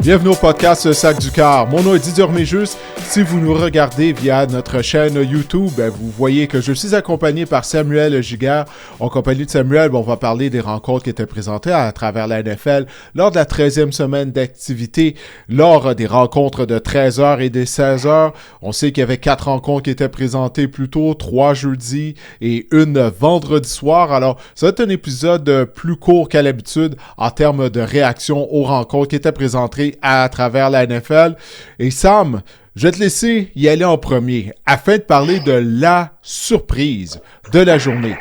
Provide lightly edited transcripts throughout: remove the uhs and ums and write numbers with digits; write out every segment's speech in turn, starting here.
Bienvenue au podcast Sac du Car. Mon nom est Didier Orméjus. Si vous nous regardez via notre chaîne YouTube, vous voyez que je suis accompagné par Samuel Giguère. En compagnie de Samuel, on va parler des rencontres qui étaient présentées à travers la NFL lors de la 13e semaine d'activité, lors des rencontres de 13h et des 16h. On sait qu'il y avait 4 rencontres qui étaient présentées plus tôt, 3 jeudi et une vendredi soir. Alors, ça va être un épisode plus court qu'à l'habitude en termes de réaction aux rencontres qui étaient présentées à travers la NFL. Et Sam, je vais te laisser y aller en premier afin de parler de la surprise de la journée.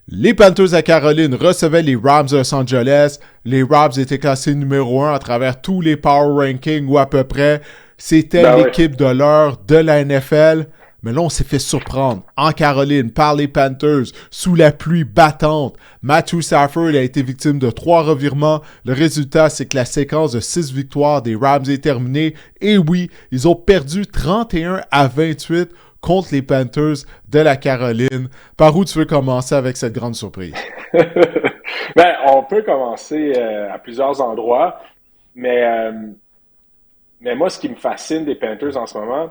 Les Panthers à Caroline recevaient les Rams de Los Angeles. Les Rams étaient classés numéro 1 à travers tous les power rankings ou à peu près. C'était l'équipe de l'heure de la NFL. Mais là, on s'est fait surprendre en Caroline par les Panthers sous la pluie battante. Matthew Stafford a été victime de 3 revirements. Le résultat, c'est que la séquence de 6 victoires des Rams est terminée. Et oui, ils ont perdu 31-28 contre les Panthers de la Caroline. Par où tu veux commencer avec cette grande surprise? On peut commencer à plusieurs endroits. Mais moi, ce qui me fascine des Panthers en ce moment,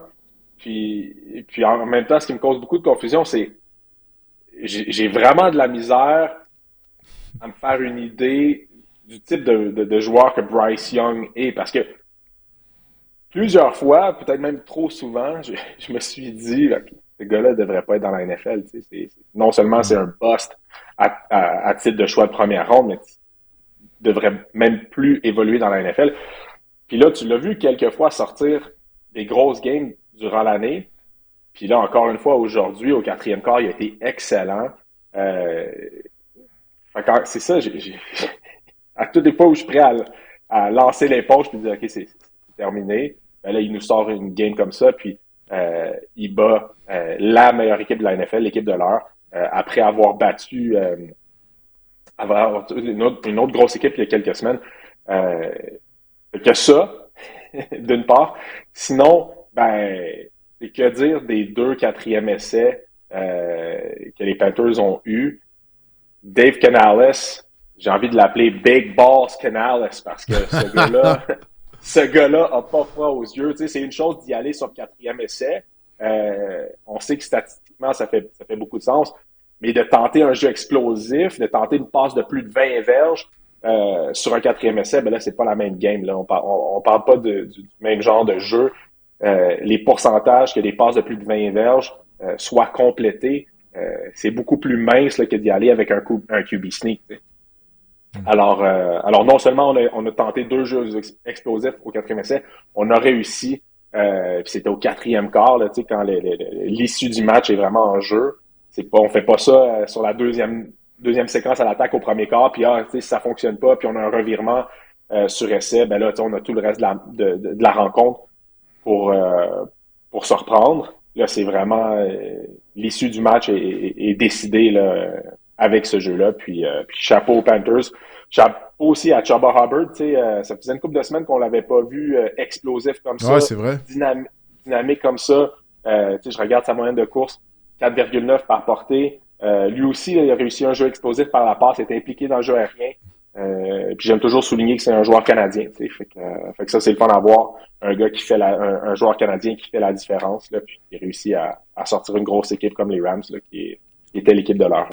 puis en même temps, ce qui me cause beaucoup de confusion, c'est j'ai vraiment de la misère à me faire une idée du type de joueur que Bryce Young est. Parce que plusieurs fois, peut-être même trop souvent, je me suis dit ce gars-là ne devrait pas être dans la NFL. Non seulement c'est un bust à titre de choix de première ronde, mais il devrait même plus évoluer dans la NFL. Puis là, tu l'as vu quelques fois sortir des grosses games durant l'année. Puis là, encore une fois, aujourd'hui, au 4e quart, il a été excellent. C'est ça, à toutes les fois où je suis prêt à lancer l'éponge puis dire « OK, c'est terminé », ben là, il nous sort une game comme ça, puis il bat la meilleure équipe de la NFL, l'équipe de l'heure, après avoir battu une autre grosse équipe il y a quelques semaines. Que ça, d'une part. Sinon, que dire des 2 4e essais que les Panthers ont eus? Dave Canales, j'ai envie de l'appeler Big Balls Canales parce que ce gars-là a pas froid aux yeux. Tu sais, c'est une chose d'y aller sur le 4e essai. On sait que statistiquement, ça fait beaucoup de sens. Mais de tenter un jeu explosif, de tenter une passe de plus de 20 verges sur un 4e essai, là, c'est pas la même game. Là. On parle pas du même genre de jeu. Les pourcentages que les passes de plus de 20 verges soient complétées, c'est beaucoup plus mince là, que d'y aller avec un QB sneak. Alors non seulement on a tenté 2 jeux explosifs au 4e essai, on a réussi, puis c'était au 4e quart, là, quand l'issue du match est vraiment en jeu. On fait pas ça sur la deuxième séquence à l'attaque au premier quart, puis si ça fonctionne pas, puis on a un revirement sur essai, là, on a tout le reste de la rencontre pour se reprendre. Là, c'est vraiment l'issue du match est décidée là, avec ce jeu-là. Puis chapeau aux Panthers. Chapeau aussi à Chuba Hubbard. Ça faisait une couple de semaines qu'on l'avait pas vu explosif comme ça. Ouais, c'est vrai. Dynamique comme ça. Je regarde sa moyenne de course, 4,9 par portée. Lui aussi, là, il a réussi un jeu explosif par la passe, il est impliqué dans le jeu aérien. Puis j'aime toujours souligner que c'est un joueur canadien. Fait que ça, c'est le fun à voir. Un gars qui fait un joueur canadien qui fait la différence, là, puis qui réussit à sortir une grosse équipe comme les Rams, là, qui était l'équipe de l'heure.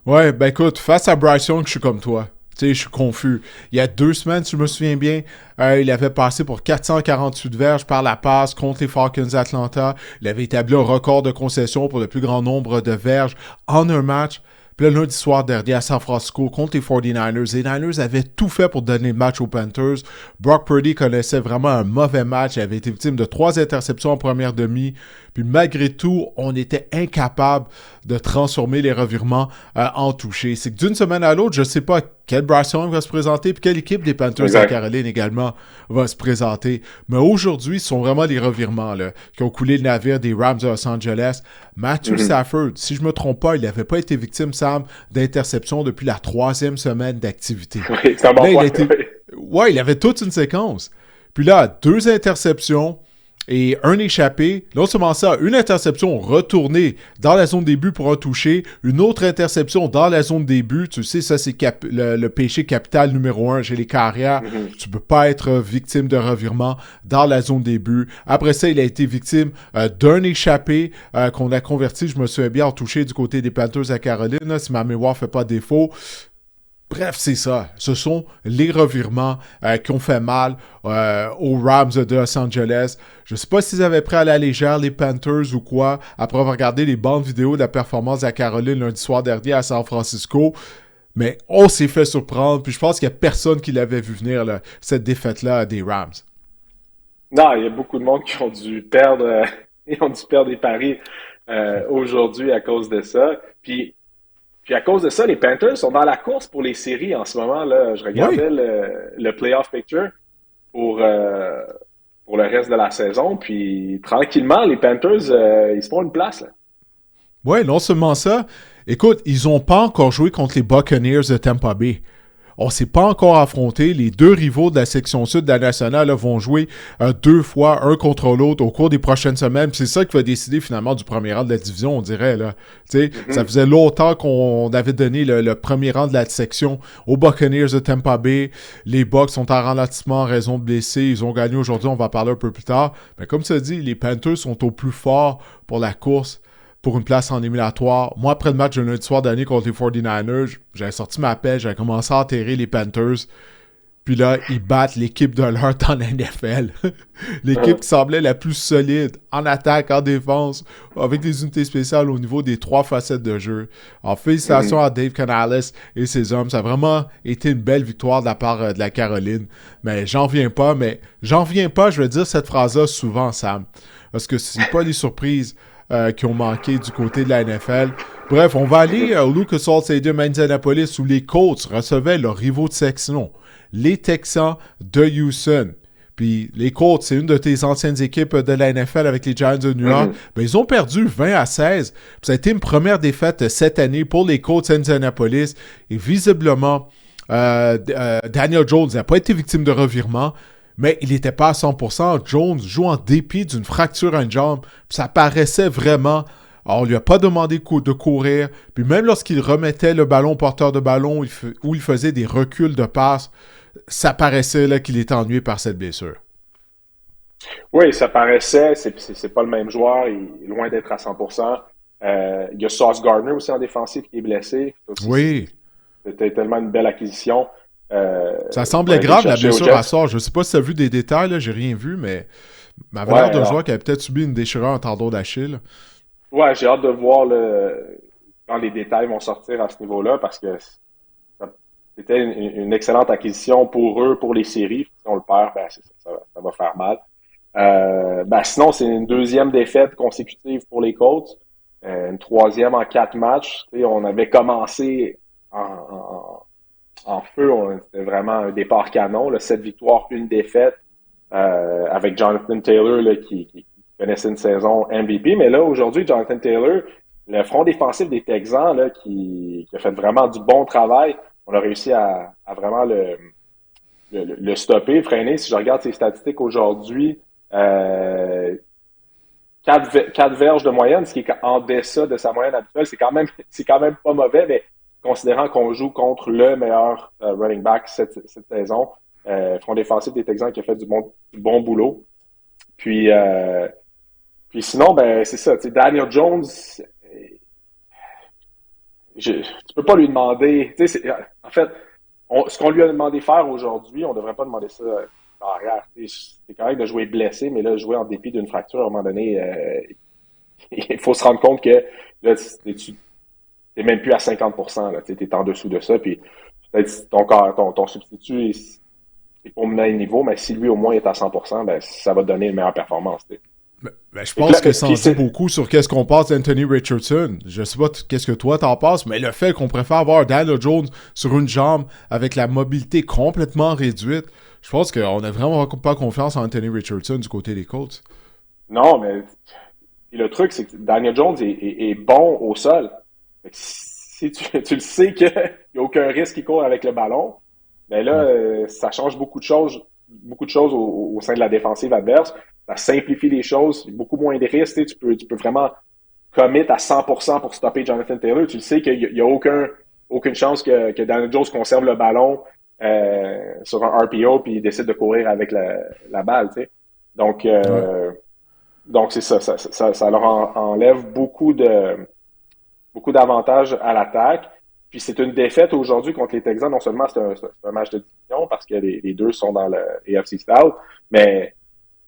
Ouais, écoute, face à Bryce Young, je suis comme toi. Tu sais, je suis confus. Il y a 2 semaines, si je me souviens bien, il avait passé pour 448 verges par la passe contre les Falcons d'Atlanta. Il avait établi un record de concession pour le plus grand nombre de verges en un match. Puis là, lundi soir dernier à San Francisco contre les 49ers, les Niners avaient tout fait pour donner le match aux Panthers. Brock Purdy connaissait vraiment un mauvais match. Il avait été victime de 3 interceptions en première demi. Puis malgré tout, on était incapable de transformer les revirements en touchés. C'est que d'une semaine à l'autre, je ne sais pas quel Bryce Young va se présenter, puis quelle équipe des Panthers de Caroline également va se présenter. Mais aujourd'hui, ce sont vraiment les revirements là, qui ont coulé le navire des Rams de Los Angeles. Matthew Stafford, si je ne me trompe pas, il n'avait pas été victime, Sam, d'interception depuis la 3e semaine d'activité. Oui, c'est un bon point. Ouais, il avait toute une séquence. Puis là, 2 interceptions. et un échappé. Non seulement ça, une interception retournée dans la zone des buts pour un touché, une autre interception dans la zone des buts. Tu sais, ça, c'est le péché capital numéro 1 chez les carrières. Tu peux pas être victime de revirement dans la zone des buts. Après ça, il a été victime d'un échappé qu'on a converti, je me souviens bien, en touché du côté des Panthers à Caroline, là, si ma mémoire fait pas défaut. Bref, c'est ça. Ce sont les revirements qui ont fait mal aux Rams de Los Angeles. Je ne sais pas s'ils avaient pris à la légère les Panthers ou quoi, après avoir regardé les bandes vidéo de la performance à Caroline lundi soir dernier à San Francisco. Mais on s'est fait surprendre, puis je pense qu'il n'y a personne qui l'avait vu venir, là, cette défaite-là des Rams. Non, il y a beaucoup de monde qui ont dû perdre, ils ont dû perdre des paris aujourd'hui à cause de ça. Puis à cause de ça, les Panthers sont dans la course pour les séries en ce moment. Là. Je Oui. regardais le playoff picture pour, euh, pour le reste de la saison. Puis tranquillement, les Panthers, ils se font une place. Là. Ouais, non seulement ça. Écoute, ils n'ont pas encore joué contre les Buccaneers de Tampa Bay. On ne s'est pas encore affronté. Les deux rivaux de la section sud de la nationale là, vont jouer deux fois, un contre l'autre, au cours des prochaines semaines. Puis c'est ça qui va décider finalement du premier rang de la division, on dirait. Là. Ça faisait longtemps qu'on avait donné le premier rang de la section aux Buccaneers de Tampa Bay. Les Bucs sont en ralentissement en raison de blessés. Ils ont gagné aujourd'hui, on va en parler un peu plus tard. Mais comme ça dit, les Panthers sont au plus fort pour la course pour une place en éliminatoire. Moi, après le match de lundi soir dernier contre les 49ers, j'avais sorti ma pelle, j'avais commencé à enterrer les Panthers. Puis là, ils battent l'équipe de l'heure dans la NFL. L'équipe qui semblait la plus solide en attaque, en défense, avec des unités spéciales au niveau des trois facettes de jeu. Alors, félicitations à Dave Canales et ses hommes. Ça a vraiment été une belle victoire de la part de la Caroline. Mais j'en viens pas, je vais dire cette phrase-là souvent, Sam. Parce que c'est pas des surprises qui ont manqué du côté de la NFL. Bref, on va aller au Lucas Oil Stadium à Indianapolis où les Colts recevaient leurs rivaux de section, les Texans de Houston. Puis les Colts, c'est une de tes anciennes équipes de la NFL avec les Giants de New York. Ben, ils ont perdu 20-16. Puis ça a été une première défaite cette année pour les Colts d'Indianapolis. Et visiblement, Daniel Jones n'a pas été victime de revirement. Mais il n'était pas à 100%. Jones joue en dépit d'une fracture à une jambe. Puis ça paraissait vraiment. Alors, on lui a pas demandé de courir. Puis même lorsqu'il remettait le ballon au porteur de ballon où il faisait des reculs de passe, ça paraissait là, qu'il était ennuyé par cette blessure. Oui, ça paraissait. C'est pas le même joueur. Il est loin d'être à 100%. Il y a Sauce Gardner aussi en défensif qui est blessé. Oui. C'était tellement une belle acquisition. Ça semblait grave, la blessure à sort. Je ne sais pas si tu as vu des détails, là, j'ai rien vu, mais m'avait l'air d'un joueur qui avait peut-être subi une déchirure en tendon d'Achille. Ouais, j'ai hâte de voir quand les détails vont sortir à ce niveau-là parce que c'était une excellente acquisition pour eux, pour les séries. Si on le perd, ben, ça va faire mal. Sinon, c'est une deuxième défaite consécutive pour les Colts. Une troisième en 4 matchs. Tu sais, on avait commencé en feu. C'était vraiment un départ canon. Là, 7 victoires, une défaite avec Jonathan Taylor là, qui connaissait une saison MVP. Mais là, aujourd'hui, Jonathan Taylor, le front défensif des Texans là, qui a fait vraiment du bon travail, on a réussi à vraiment le stopper, freiner. Si je regarde ses statistiques aujourd'hui, 4 verges de moyenne, ce qui est en deçà de sa moyenne habituelle, c'est quand même pas mauvais, mais considérant qu'on joue contre le meilleur running back cette saison, front défensif des Texans qui a fait du bon boulot. Puis sinon, ben c'est ça. Daniel Jones, tu peux pas lui demander. En fait, ce qu'on lui a demandé de faire aujourd'hui, on devrait pas demander ça en arrière. C'est correct de jouer blessé, mais là, jouer en dépit d'une fracture, à un moment donné, il faut se rendre compte que là, tu n'es même plus à 50%. Tu es en dessous de ça. Puis peut-être ton substitut est pour le même niveau, mais si lui au moins est à 100%, ben, ça va te donner une meilleure performance. Ben, je pense que ça en dit beaucoup sur qu'est-ce qu'on pense d'Anthony Richardson. Je sais pas qu'est-ce que toi t'en penses, mais le fait qu'on préfère avoir Daniel Jones sur une jambe avec la mobilité complètement réduite, je pense qu'on n'a vraiment pas confiance en Anthony Richardson du côté des Colts. Non, mais le truc, c'est que Daniel Jones est bon au sol. Si tu le sais qu'il n'y a aucun risque qu'il court avec le ballon, ben là, ça change beaucoup de choses au sein de la défensive adverse. ça simplifie les choses, beaucoup moins de risques. Tu peux vraiment commit à 100% pour stopper Jonathan Taylor. Tu le sais qu'il n'y a aucune chance que Daniel Jones conserve le ballon sur un RPO puis il décide de courir avec la balle. Tu sais. Donc, Ouais. donc c'est ça leur enlève beaucoup d'avantages à l'attaque. Puis c'est une défaite aujourd'hui contre les Texans. Non seulement c'est un match de division parce que les deux sont dans le AFC South, mais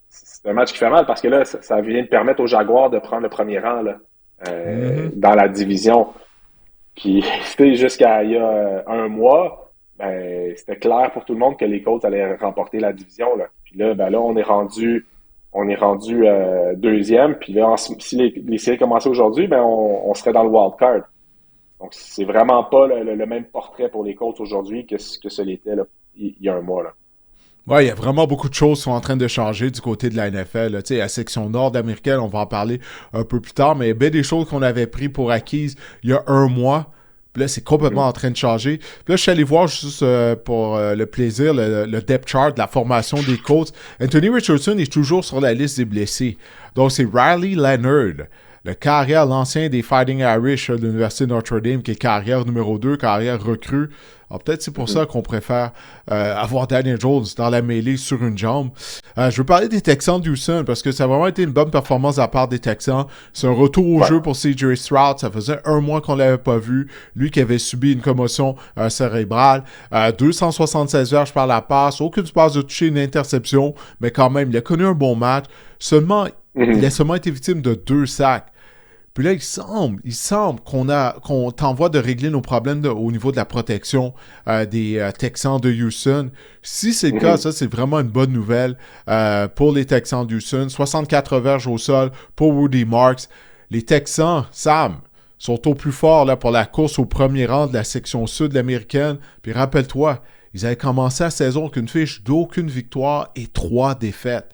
c'est un match qui fait mal parce que là, ça vient de permettre aux Jaguars de prendre le premier rang là, Mhm. dans la division. Puis c'était jusqu'à il y a un mois, ben, c'était clair pour tout le monde que les Colts allaient remporter la division. Là. Puis là, ben là, on est rendu deuxième. Puis là, si les séries commençaient aujourd'hui, ben on serait dans le wild card. Donc, c'est vraiment pas le même portrait pour les Colts aujourd'hui que ce l'était là, il y a un mois. Là. Ouais, il y a vraiment beaucoup de choses qui sont en train de changer du côté de la NFL. Là. Tu sais, la section nord-américaine, on va en parler un peu plus tard, mais il y a bien des choses qu'on avait pris pour acquises il y a un mois. Puis là, c'est complètement Mm-hmm. en train de changer. Puis là, je suis allé voir juste pour le plaisir, le depth chart, la formation des Colts. Anthony Richardson est toujours sur la liste des blessés. Donc, c'est Riley Leonard, le carrière, l'ancien des Fighting Irish de l'Université de Notre Dame, qui est carrière numéro 2, carrière recrue. Alors, peut-être c'est pour Mm-hmm. ça qu'on préfère avoir Daniel Jones dans la mêlée sur une jambe. Je veux parler des Texans d'Houston parce que ça a vraiment été une bonne performance de la part des Texans. C'est un retour au Ouais. jeu pour CJ Stroud. Ça faisait un mois qu'on l'avait pas vu. Lui qui avait subi une commotion cérébrale. 276 verges par la passe. Aucune passe de toucher, une interception. Mais quand même, il a connu un bon match. Seulement, il a Mm-hmm. seulement été victime de 2 sacs. Puis là, il semble qu'on t'envoie de régler nos problèmes au niveau de la protection des Texans de Houston. Si c'est le cas, Mm-hmm. ça, c'est vraiment une bonne nouvelle pour les Texans de Houston. 64 verges au sol pour Woody Marks. Les Texans, Sam, sont au plus fort là, pour la course au premier rang de la section sud américaine. Puis rappelle-toi, ils avaient commencé la saison avec une fiche d'aucune victoire et 3 défaites.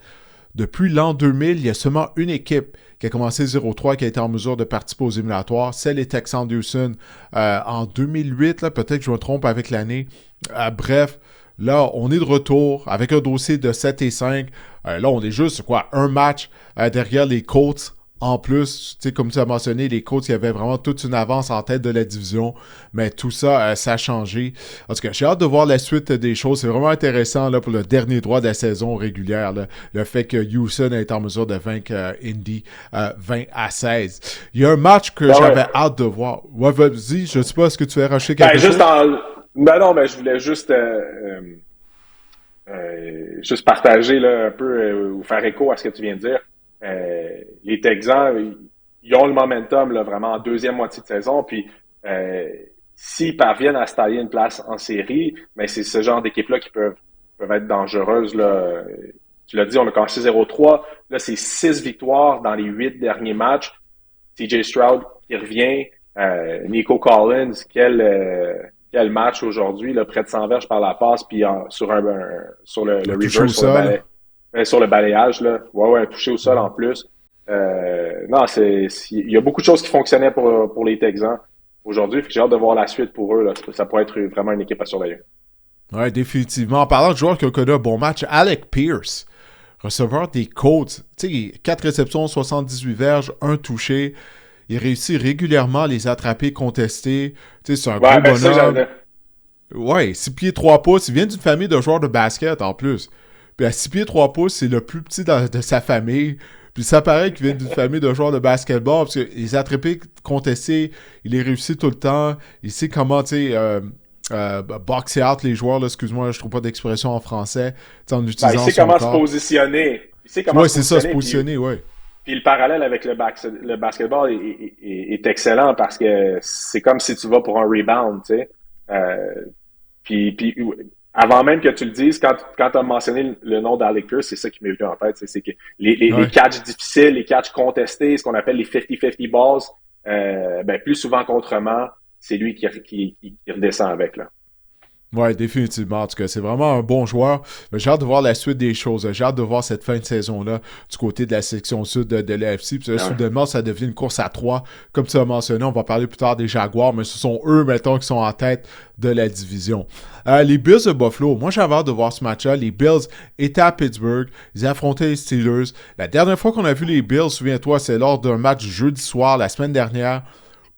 Depuis l'an 2000, il y a seulement une équipe qui a commencé 0-3 qui a été en mesure de participer aux éliminatoires. C'est les Texans d'Houston en 2008. Là, peut-être que je me trompe avec l'année. Bref, là, on est de retour avec un dossier de 7-5. Là, on est juste, un match derrière les Colts. En plus, tu sais, comme tu as mentionné, les Colts, il y avait vraiment toute une avance en tête de la division, mais tout ça, ça a changé. En tout cas, j'ai hâte de voir la suite des choses. C'est vraiment intéressant là, pour le dernier droit de la saison régulière, là, le fait que Houston a été en mesure de vaincre Indy 20-16. Il y a un match que Ben ouais. j'avais hâte de voir. Ouais, vas-y, je sais pas, est-ce que tu veux racheter Ben, quelque juste chose? Ben non, mais je voulais juste partager là, un peu ou faire écho à ce que tu viens de dire. Les Texans, ils ont le momentum là, vraiment en deuxième moitié de saison. Puis s'ils parviennent à se tailler une place en série, ben c'est ce genre d'équipe-là qui peuvent être dangereuses. Là. Tu l'as dit, on a commencé 0-3. Là, c'est 6 victoires dans les 8 derniers matchs. CJ Stroud qui revient. Nico Collins, quel match aujourd'hui, là, près de 100 verges par la passe, puis sur le Un touché au reverse, sol. sur le balayage, là. Ouais, touché au sol en plus. Non, il y a beaucoup de choses qui fonctionnaient pour les Texans aujourd'hui. J'ai hâte de voir la suite pour eux. Là. Ça pourrait être vraiment une équipe à surveiller. Ouais, définitivement. En parlant de joueurs qui ont connu un bon match, Alec Pierce, receveur des Colts, tu sais, 4 réceptions, 78 verges, un touché. Il réussit régulièrement à les attraper, contester. Tu sais, c'est un Ouais, gros ben ça, bonhomme. j'avais. Ouais, 6 pieds 3 pouces. Il vient d'une famille de joueurs de basket en plus. Puis à 6 pieds 3 pouces, c'est le plus petit de sa famille. Puis ça paraît qu'il vient d'une famille de joueurs de basketball. Parce qu'il les attrapé, contesté, il les réussit tout le temps. Il sait comment, tu sais, boxer out les joueurs. Là, excuse-moi, je trouve pas d'expression en français. En Ben, il utilisant sait son comment se corps. positionner. Il sait comment Ouais, se c'est ça, se positionner. positionner, ouais. Puis le parallèle avec le basketball est excellent parce que c'est comme si tu vas pour un rebound, tu sais. Puis avant même que tu le dises, quand tu as mentionné le nom d'Alec Pierce, c'est ça qui m'est venu en tête. C'est que les Ouais. catchs difficiles, les catchs contestés, ce qu'on appelle les 50-50 balls, ben plus souvent qu'autrement, c'est lui qui redescend avec, là. Ouais, définitivement. En tout cas, c'est vraiment un bon joueur. Mais j'ai hâte de voir la suite des choses. J'ai hâte de voir cette fin de saison-là du côté de la section sud de l'AFC. Puis là, Ah ouais. soudainement, ça devient une course à trois. Comme tu as mentionné, on va parler plus tard des Jaguars, mais ce sont eux, mettons, qui sont en tête de la division. Les Bills de Buffalo, moi j'avais hâte de voir ce match-là. Les Bills étaient à Pittsburgh. Ils affrontaient les Steelers. La dernière fois qu'on a vu les Bills, souviens-toi, c'est lors d'un match jeudi soir, la semaine dernière,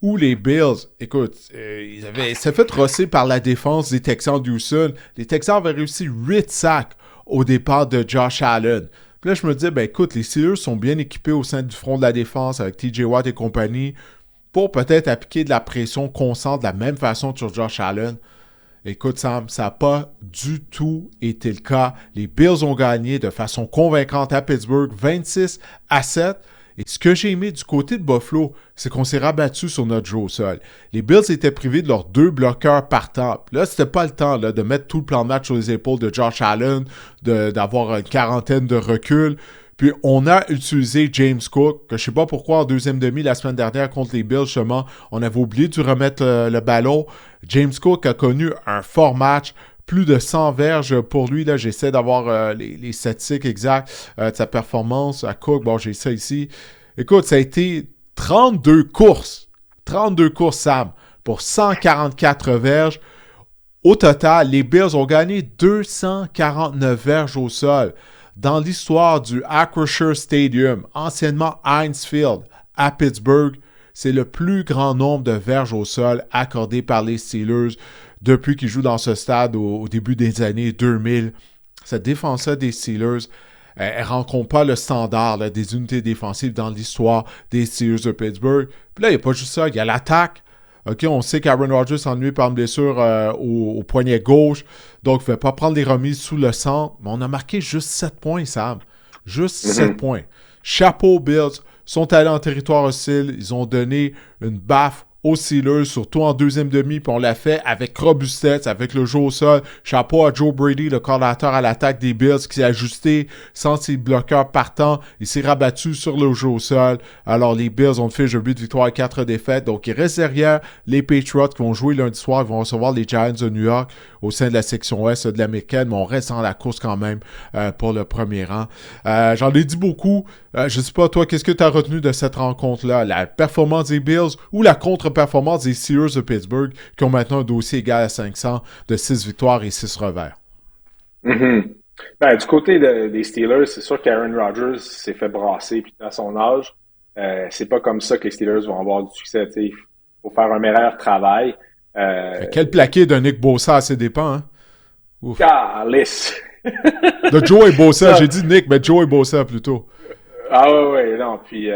où les Bills, écoute, ils avaient s'est fait rosser par la défense des Texans d'Houston. Les Texans avaient réussi 8 sacs au départ de Josh Allen. Puis là, je me disais, ben écoute, les Steelers sont bien équipés au sein du front de la défense avec TJ Watt et compagnie pour peut-être appliquer de la pression constante de la même façon sur Josh Allen. Écoute, Sam, ça n'a pas du tout été le cas. Les Bills ont gagné de façon convaincante à Pittsburgh, 26-7. Et ce que j'ai aimé du côté de Buffalo, c'est qu'on s'est rabattu sur notre jeu au sol. Les Bills étaient privés de leurs 2 bloqueurs partants. Là, c'était pas le temps là, de mettre tout le plan de match sur les épaules de Josh Allen, d'avoir une quarantaine de reculs. Puis on a utilisé James Cook, que je sais pas pourquoi en deuxième demi la semaine dernière contre les Bills, justement, on avait oublié de lui remettre le ballon. James Cook a connu un fort match. Plus de 100 verges pour lui. Là, j'essaie d'avoir les statistiques exactes de sa performance à Cook. Bon, j'ai ça ici. Écoute, ça a été 32 courses. 32 courses, Sam, pour 144 verges. Au total, les Bills ont gagné 249 verges au sol. Dans l'histoire du Acrisure Stadium, anciennement Heinz Field, à Pittsburgh, c'est le plus grand nombre de verges au sol accordé par les Steelers depuis qu'ils jouent dans ce stade au début des années 2000. Cette défense-là des Steelers, elle ne rencontre pas le standard là, des unités défensives dans l'histoire des Steelers de Pittsburgh. Puis là, il n'y a pas juste ça, il y a l'attaque. OK, on sait qu'Aaron Rodgers s'ennuie par une blessure au poignet gauche, donc il ne fait pas prendre les remises sous le centre. Mais on a marqué juste 7 points, Sam. Juste 7 points. Chapeau Bills, sont allés en territoire hostile, ils ont donné une baffe aux Steelers, surtout en deuxième demi, puis on l'a fait avec robustesse, avec le jeu au sol. Chapeau à Joe Brady, le coordinateur à l'attaque des Bills, qui s'est ajusté sans ses bloqueurs partants. Il s'est rabattu sur le jeu au sol. Alors, les Bills ont fait 8 victoires et 4 défaites. Donc, ils restent derrière les Patriots qui vont jouer lundi soir. Ils vont recevoir les Giants de New York au sein de la section ouest de l'américaine, mais on reste dans la course quand même pour le premier rang. J'en ai dit beaucoup. Je ne sais pas, toi, qu'est-ce que tu as retenu de cette rencontre-là? La performance des Bills ou la contre-performance des Steelers de Pittsburgh qui ont maintenant un dossier égal à 500 de 6 victoires et 6 revers? Mm-hmm. Ben, du côté des Steelers, c'est sûr qu'Aaron Rodgers s'est fait brasser puis à son âge. C'est pas comme ça que les Steelers vont avoir du succès. Il faut faire un meilleur travail. Quel plaqué de Nick Bosa à ses dépens, hein? Ouf. Calice! De Joey Bosa, j'ai dit Nick, mais Joey Bosa plutôt. Ah ouais, non, puis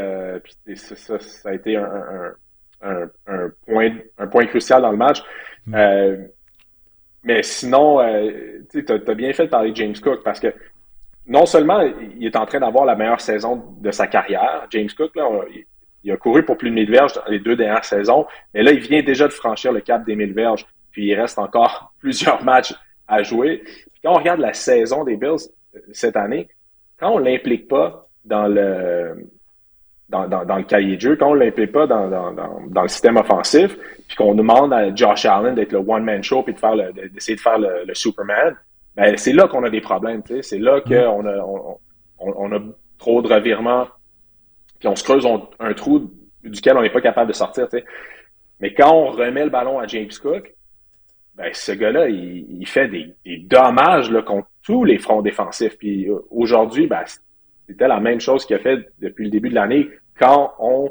ça a été un point crucial dans le match. Mais sinon, tu as bien fait de parler de James Cook parce que non seulement il est en train d'avoir la meilleure saison de sa carrière, James Cook, là, il a couru pour plus de 1000 verges dans les 2 dernières saisons, mais là, il vient déjà de franchir le cap des 1000 verges, puis il reste encore plusieurs matchs à jouer. Puis quand on regarde la saison des Bills cette année, quand on l'implique pas dans le cahier de jeu, quand on ne l'implique pas dans le système offensif, puis qu'on demande à Josh Allen d'être le one-man show puis d'essayer de faire le Superman, ben c'est là qu'on a des problèmes. C'est là qu'on a trop de revirements, puis on se creuse un trou duquel on n'est pas capable de sortir. T'sais. Mais quand on remet le ballon à James Cook, ben ce gars-là, il fait des dommages là, contre tous les fronts défensifs. Puis aujourd'hui, ben, c'était la même chose qu'il a fait depuis le début de l'année quand on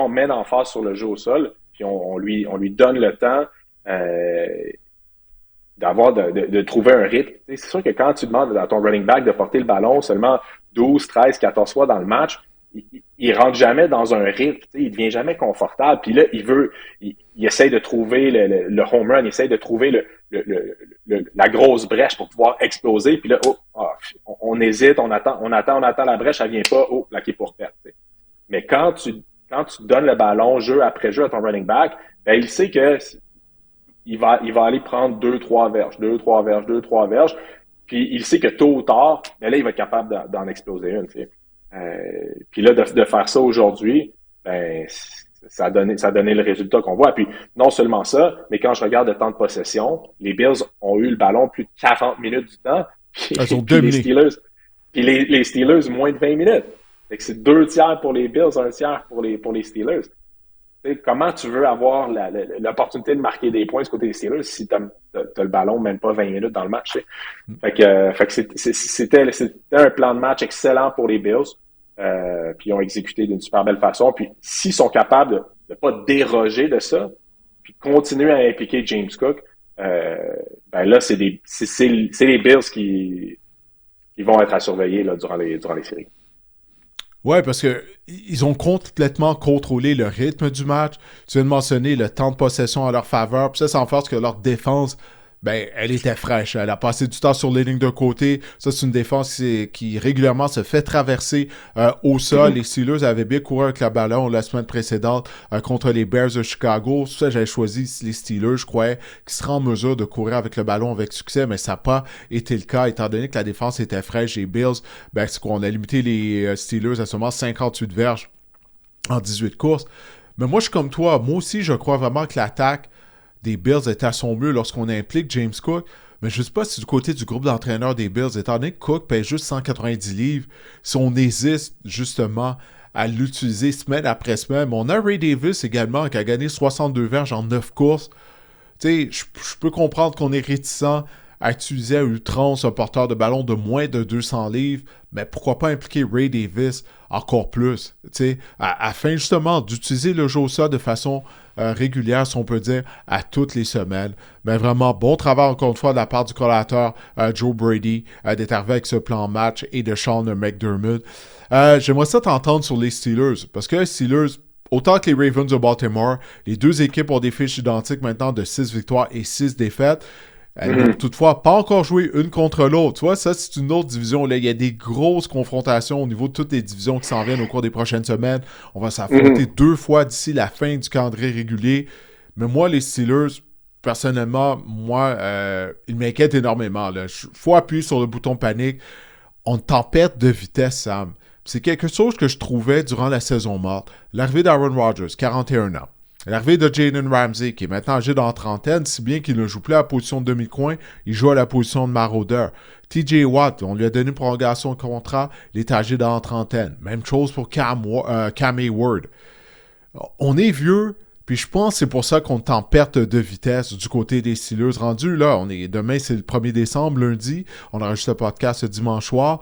met l'emphase sur le jeu au sol, puis on lui donne le temps de trouver un rythme. C'est sûr que quand tu demandes à ton running back de porter le ballon seulement 12, 13, 14 fois dans le match, il rentre jamais dans un rythme, il devient jamais confortable. Puis là, il essaie de trouver le home run, il essaie de trouver la grosse brèche pour pouvoir exploser. Puis là, on hésite, on attend la brèche, elle vient pas, plaqué pour perdre. Mais quand tu donnes le ballon jeu après jeu à ton running back, ben il sait que il va aller prendre 2-3 verges, puis il sait que tôt ou tard, ben là, il va être capable d'en exploser une. Puis là, de faire ça aujourd'hui, ben ça a donné le résultat qu'on voit. Puis non seulement ça, mais quand je regarde le temps de possession, les Bills ont eu le ballon plus de 40 minutes du temps. Ils ont Puis dominé. les Steelers, moins de 20 minutes. Fait que c'est 2 tiers pour les Bills, 1 tiers pour les Steelers. T'sais, comment tu veux avoir l'opportunité de marquer des points du côté des Steelers si tu as le ballon même pas 20 minutes dans le match? Fait que c'était un plan de match excellent pour les Bills. Puis ils ont exécuté d'une super belle façon. Puis s'ils sont capables de ne pas déroger de ça, puis continuer à impliquer James Cook, ben là, c'est les Bills qui vont être à surveiller là, durant les séries. Ouais, parce que ils ont complètement contrôlé le rythme du match. Tu viens de mentionner le temps de possession à leur faveur. Puis ça en force que leur défense, ben, elle était fraîche. Elle a passé du temps sur les lignes de côté. Ça, c'est une défense qui régulièrement se fait traverser au sol. Les Steelers avaient bien couru avec le ballon la semaine précédente contre les Bears de Chicago. C'est ça, j'avais choisi les Steelers, je croyais, qui seraient en mesure de courir avec le ballon avec succès, mais ça n'a pas été le cas, étant donné que la défense était fraîche. Les Bills, ben, c'est qu'on a limité les Steelers à seulement 58 verges en 18 courses. Mais moi, je suis comme toi. Moi aussi, je crois vraiment que l'attaque des Bills est à son mieux lorsqu'on implique James Cook. Mais je ne sais pas si du côté du groupe d'entraîneurs des Bills, étant donné que Cook paye juste 190 livres, si on hésite justement à l'utiliser semaine après semaine. Mais on a Ray Davis également qui a gagné 62 verges en 9 courses. Tu sais, je peux comprendre qu'on est réticent à utiliser à outrance un porteur de ballon de moins de 200 livres, mais pourquoi pas impliquer Ray Davis encore plus, tu sais, afin justement d'utiliser le jeu au sol de façon régulière, si on peut dire, à toutes les semaines. Mais vraiment, bon travail encore une fois de la part du collateur Joe Brady d'être arrivé avec ce plan match et de Sean McDermott. J'aimerais ça t'entendre sur les Steelers, parce que les Steelers, autant que les Ravens de Baltimore, les deux équipes ont des fiches identiques maintenant de 6 victoires et 6 défaites. Elles n'ont toutefois pas encore joué une contre l'autre. Tu vois, ça, c'est une autre division. Là, il y a des grosses confrontations au niveau de toutes les divisions qui s'en viennent au cours des prochaines semaines. On va s'affronter 2 fois d'ici la fin du calendrier régulier. Mais moi, les Steelers, personnellement, ils m'inquiètent énormément. Il faut appuyer sur le bouton panique. On est en perte de vitesse, Sam. C'est quelque chose que je trouvais durant la saison morte. L'arrivée d'Aaron Rodgers, 41 ans. L'arrivée de Jalen Ramsey, qui est maintenant âgé dans la trentaine, si bien qu'il ne joue plus à la position de demi-coin, il joue à la position de maraudeur. TJ Watt, on lui a donné une prolongation de contrat, il est âgé dans la trentaine. Même chose pour Cam Hayward. On est vieux, puis je pense que c'est pour ça qu'on est en perte de vitesse du côté des Steelers. Rendu là, demain c'est le 1er décembre, lundi, on enregistre le podcast ce dimanche soir.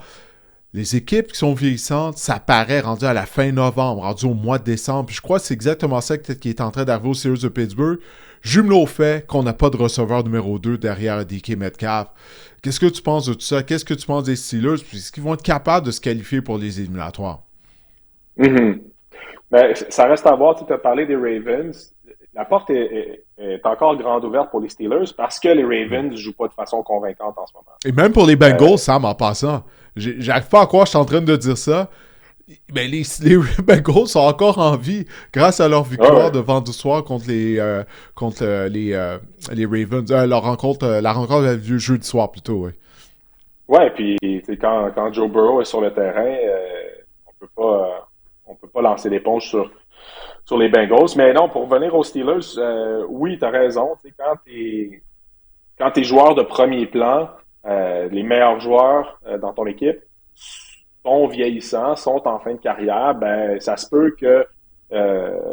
Les équipes qui sont vieillissantes, ça paraît rendu à la fin novembre, rendu au mois de décembre. Puis je crois que c'est exactement ça qui est en train d'arriver aux Steelers de Pittsburgh. Jumelé au fait qu'on n'a pas de receveur numéro 2 derrière DK Metcalf. Qu'est-ce que tu penses de tout ça? Qu'est-ce que tu penses des Steelers? Puis est-ce qu'ils vont être capables de se qualifier pour les éliminatoires? Ben, ça reste à voir. Tu as parlé des Ravens. La porte est encore grande ouverte pour les Steelers parce que les Ravens ne jouent pas de façon convaincante en ce moment. Et même pour les Bengals, Sam, en passant. J'arrive pas à croire que je suis en train de dire ça. Mais les Bengals sont encore en vie grâce à leur victoire de vendredi soir contre les Ravens. La rencontre a lieu jeudi soir plutôt, oui. Ouais, puis quand Joe Burrow est sur le terrain, on peut pas lancer l'éponge sur les Bengals. Mais non, pour revenir aux Steelers, oui, tu as raison. Quand t'es joueur de premier plan, les meilleurs joueurs dans ton équipe sont vieillissants, sont en fin de carrière, ben ça se peut que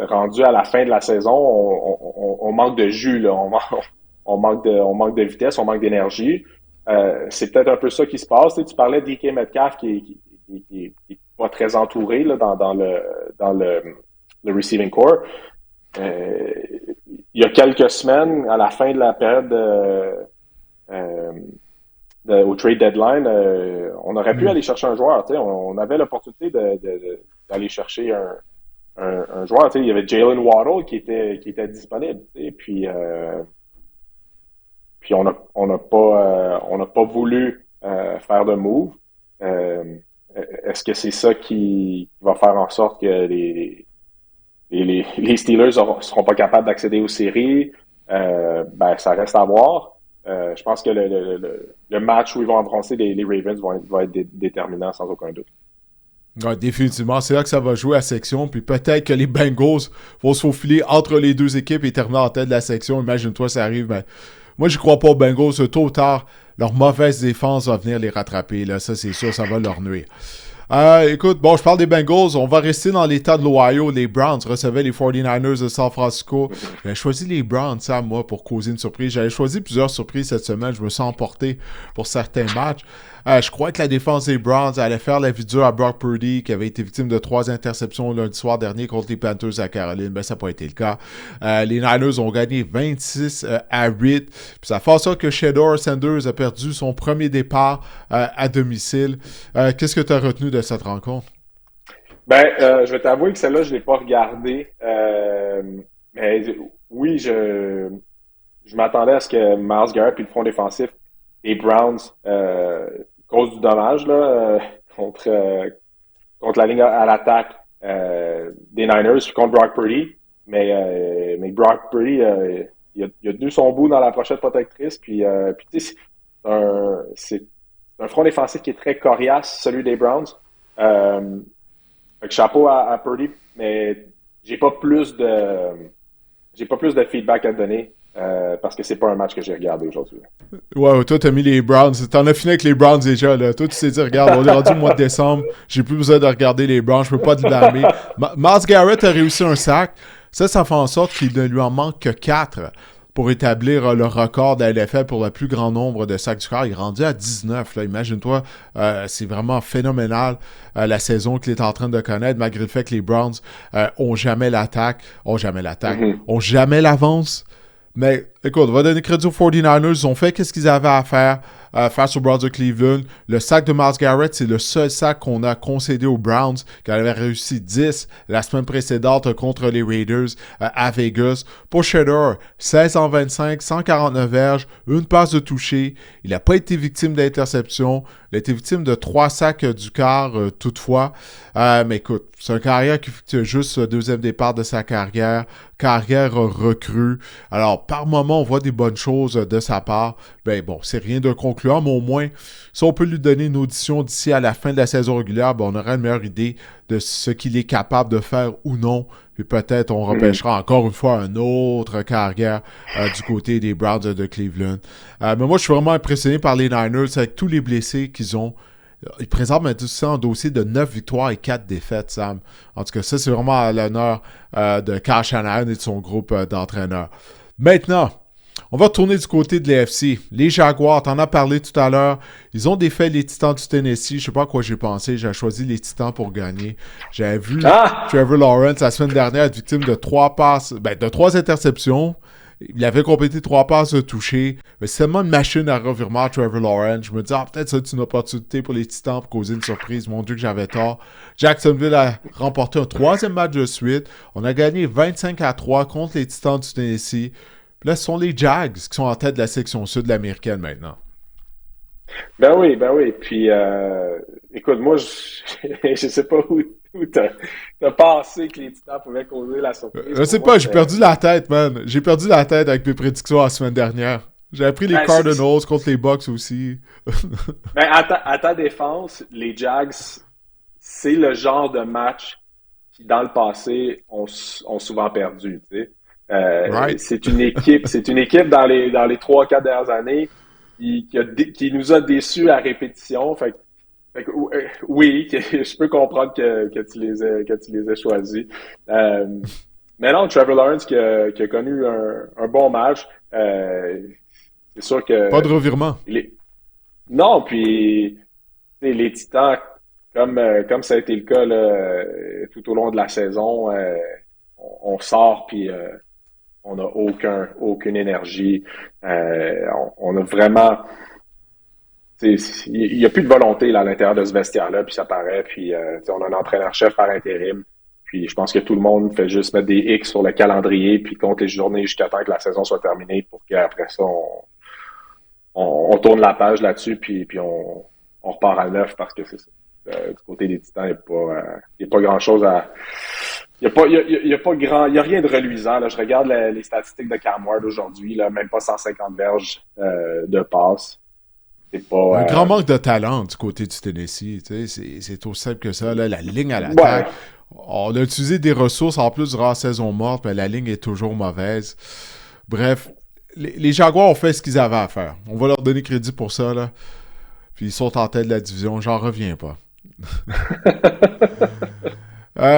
rendu à la fin de la saison, on manque de jus, là, on manque de vitesse, on manque d'énergie. C'est peut-être un peu ça qui se passe. Tu parlais de DK Metcalf qui est pas très entouré là, dans le receiving core. Il y a quelques semaines, à la fin de la période au trade deadline, on aurait pu aller chercher un joueur. On avait l'opportunité d'aller chercher un joueur. Il y avait Jalen Waddle qui était disponible. Puis on n'a pas voulu faire de move. Est-ce que c'est ça qui va faire en sorte que les Steelers seront pas capables d'accéder aux séries? Ben, ça reste à voir. Je pense que le match où ils vont avancer les Ravens va être déterminant sans aucun doute. Ouais, définitivement, c'est là que ça va jouer à section, puis peut-être que les Bengals vont se faufiler entre les deux équipes et terminer en tête de la section. Imagine-toi, ça arrive, mais moi, je crois pas aux Bengals. Tôt ou tard, leur mauvaise défense va venir les rattraper. Là, ça, c'est sûr, ça va leur nuire. Écoute, bon, je parle des Bengals. On va rester dans l'état de l'Ohio. Les Browns recevaient les 49ers de San Francisco. J'avais choisi les Browns, ça, moi, pour causer une surprise. J'avais choisi plusieurs surprises cette semaine. Je me sens emporté pour certains matchs. Je crois que la défense des Browns allait faire la vie dure à Brock Purdy, qui avait été victime de 3 interceptions lundi soir dernier contre les Panthers à Caroline. Ben, ça n'a pas été le cas. Les Niners ont gagné 26 à 8. Puis ça fait ça que Shedeur Sanders a perdu son premier départ à domicile. Qu'est-ce que tu as retenu de cette rencontre? Je vais t'avouer que celle-là, je ne l'ai pas regardée. Mais oui, je m'attendais à ce que Myles Garrett et le front défensif des Browns causent du dommage là, contre la ligne à l'attaque des Niners puis contre Brock Purdy. Mais Brock Purdy, il a tenu son bout dans la pochette protectrice. Puis tu sais, c'est un front défensif qui est très coriace, celui des Browns. Fait que chapeau à Purdy, mais j'ai pas plus de feedback à te donner parce que c'est pas un match que j'ai regardé aujourd'hui. Ouais, toi, t'as mis les Browns. T'en as fini avec les Browns déjà, là. Toi, tu t'es dit, regarde, on est rendu au mois de décembre. J'ai plus besoin de regarder les Browns. Je peux pas te blâmer. Myles Garrett a réussi un sac. Ça fait en sorte qu'il ne lui en manque que 4 pour établir le record de la LFL pour le plus grand nombre de sacs du corps. Il est rendu à 19. Là. Imagine-toi, c'est vraiment phénoménal la saison qu'il est en train de connaître, malgré le fait que les Browns ont jamais l'attaque, ont jamais l'avance. Mais écoute, on va donner crédit aux 49ers. Ils ont fait ce qu'ils avaient à faire face aux Browns de Cleveland. Le sac de Myles Garrett, c'est le seul sac qu'on a concédé aux Browns, qui avait réussi 10 la semaine précédente contre les Raiders à Vegas. Pour Shedeur, 16 en 25, 149 verges, une passe de toucher. Il n'a pas été victime d'interception. Il a été victime de 3 sacs du quart toutefois. Mais écoute, c'est un carrière qui fait juste le deuxième départ de sa carrière recrue. Alors, par moment, on voit des bonnes choses de sa part. Ben bon, c'est rien de concluant, mais au moins, si on peut lui donner une audition d'ici à la fin de la saison régulière, ben on aura une meilleure idée de ce qu'il est capable de faire ou non. Puis peut-être on repêchera encore une fois un autre carrière du côté des Browns de Cleveland. Mais moi, je suis vraiment impressionné par les Niners avec tous les blessés qu'ils ont. Ils présentent maintenant un dossier de 9 victoires et 4 défaites, Sam. En tout cas, ça, c'est vraiment à l'honneur de Kyle Shanahan et de son groupe d'entraîneurs. Maintenant, on va retourner du côté de l'AFC. Les Jaguars, t'en as parlé tout à l'heure. Ils ont défait les Titans du Tennessee. Je sais pas à quoi j'ai pensé. J'ai choisi les Titans pour gagner. J'avais vu Trevor Lawrence la semaine dernière être victime de 3 passes, de 3 interceptions. Il avait complété 3 passes de toucher. Mais c'est tellement une machine à revirement, Trevor Lawrence. Je me dis, peut-être ça c'est une opportunité pour les Titans pour causer une surprise. Mon Dieu que j'avais tort. Jacksonville a remporté un 3e match de suite. On a gagné 25-3 contre les Titans du Tennessee. Puis là, ce sont les Jags qui sont en tête de la section sud de l'américaine maintenant. Ben oui. Puis, écoute, moi, je sais pas où t'as pensé que les Titans pouvaient causer la surprise. Je sais pas, j'ai perdu la tête, man. J'ai perdu la tête avec mes prédictions la semaine dernière. J'avais pris les Cardinals contre les Bucks aussi. Ben, à ta défense, les Jags, c'est le genre de match qui, dans le passé, ont souvent perdu, tu sais. Right. C'est une équipe dans les 3-4 dernières années qui nous a déçus à répétition. Fait que, oui, je peux comprendre que tu les aies choisis. Mais non, Trevor Lawrence qui a connu un bon match. C'est sûr que... Pas de revirement. Non, puis les Titans, comme ça a été le cas là, tout au long de la saison, on sort puis on n'a aucune énergie. On a vraiment... Il n'y a plus de volonté là, à l'intérieur de ce vestiaire-là, puis ça paraît. Puis on a un entraîneur-chef par intérim. Puis je pense que tout le monde fait juste mettre des X sur le calendrier, puis compte les journées jusqu'à temps que la saison soit terminée pour qu'après ça, on tourne la page là-dessus, puis on repart à neuf parce que c'est ça. Du côté des Titans, il n'y a pas grand-chose à... Il y a rien de reluisant. Là. Je regarde les statistiques de Cam Ward aujourd'hui, là, même pas 150 verges de passe. c'est pas... Un grand manque de talent du côté du Tennessee. C'est aussi simple que ça. Là, la ligne à Ouais. l'attaque. On a utilisé des ressources en plus durant la saison morte, mais la ligne est toujours mauvaise. Bref, les Jaguars ont fait ce qu'ils avaient à faire. On va leur donner crédit pour ça. Là. Puis ils sont en tête de la division. J'en reviens pas.